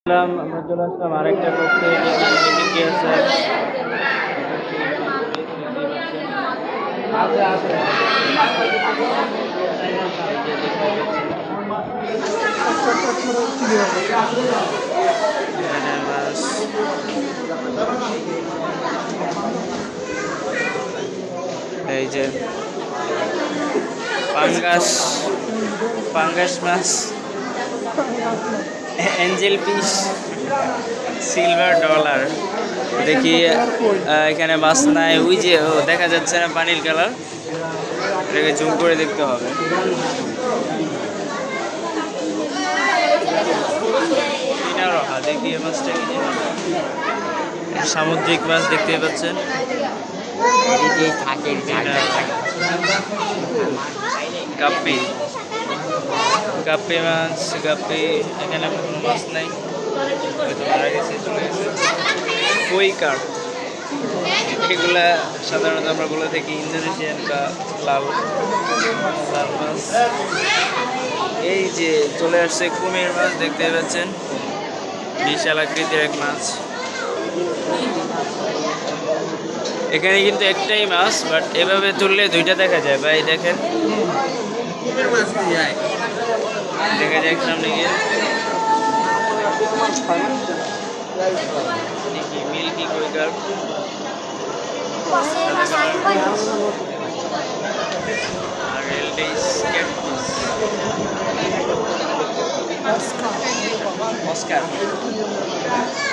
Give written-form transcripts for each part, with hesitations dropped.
আমরা চলে আসলাম আরেকটা কক্ষে, যেখানে কি আছে এই যে পাঙ্গাস মাছ, এঞ্জেল ফিশ, সিলভার ডলার। দেখি এখানে মাছ নাই, ওই যে দেখা যাচ্ছে না পানির কালার, এটাকে জুম করে দেখতে হবে। দেখি এই মাছটা কি, সামুদ্রিক মাছ দেখতে পাচ্ছেন। গাপ্পি মাছ, গাপ্পি। এখানে কোনো মাছ নাই, হয়তো মারা গেছে, চলে গেছে। কই কার্প, এগুলা সাধারণত আমরা বলে থাকি ইন্দোনেশিয়ান বা লাল মাছ। এই যে চলে আসছে কুমির মাছ, দেখতে পাচ্ছেন, বিশাল আকৃতির এক মাছ। এখানে কিন্তু একটাই মাছ, বাট এভাবে তুললে দুইটা দেখা যায়। ভাই দেখেন, দেখা যায় সামনে গিয়ে। দেখি মিল্কি কই কার্প, আর এলডিস ক্যাটফিশ, অস্কার।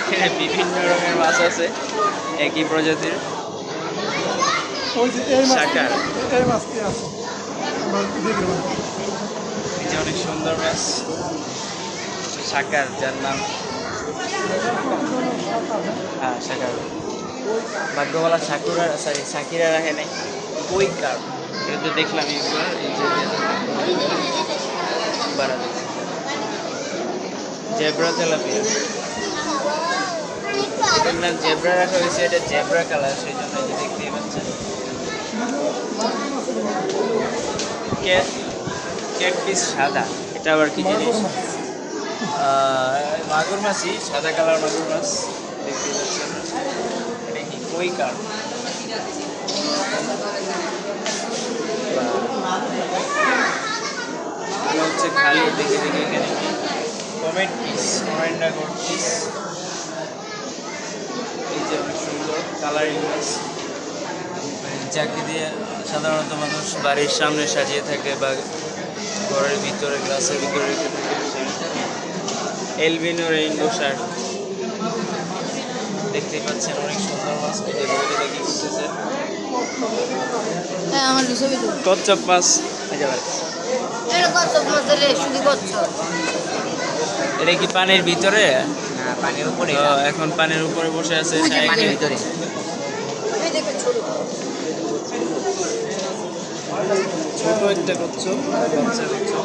এখানে বিভিন্ন রকমের মাছ আছে একই প্রজাতির। শাকার, এই যে অনেক সুন্দর মাছ, শাকার, যার নাম শাকার। ভাগ্যবালা সাকিরা রাখে নাই। কই কার্প, এটা তো দেখলাম একবার। এই যে জেব্রা তেলাপিয়া, এটার নাম জেব্রা রাখা হয়েছে, এটা জেব্রা কালার, সেই জন্য এই যে দেখতেই পাচ্ছেন। ক্যাটফিশ সাদা, এটা আবার কি জিনিস? মাগুর মাছই, সাদা কালার মাগুর মাছ, দেখতেই পাচ্ছেন। এটা কি কই কার্প। হচ্ছে খালি, দেখে এখানে কি কমেট পিস, মোরান্ডা গোড পিস। এই যে অনেক সুন্দর কালারিং মাছ, যাকে দিয়ে সাধারণত মানুষ বাড়ির সামনে সাজিয়ে থাকে বা ঘরের ভিতরে, গ্লাসের ভিতরে রেখে থাকে। এলবিনো রেইনবো শার্ক, দেখতেই পাচ্ছেন, অনেক সুন্দর মাছ। দেখি করতেছে কচ্ছপ মাছ। এটা কি পানির ভিতরে? পানির উপরে, এখন পানির উপরে বসে আছে। ভিতরে ছোট একটা কচ্ছপ, বাচ্চা কচ্ছপ।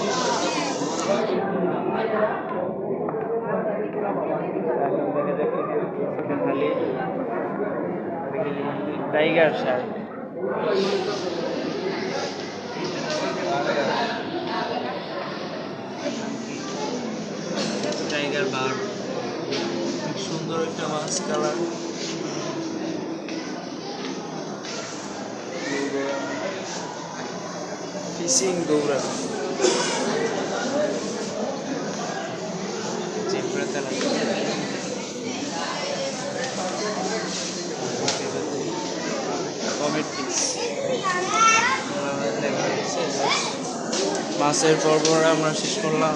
টাইগার শার্ক, টাইগার বার্ড, খুব সুন্দর একটা মাছ, কালার। ফিশিং গৌরা, জেব্রা তেলাপিয়া, কমেট পিস। মাছের পর্ব আমরা শেষ করলাম।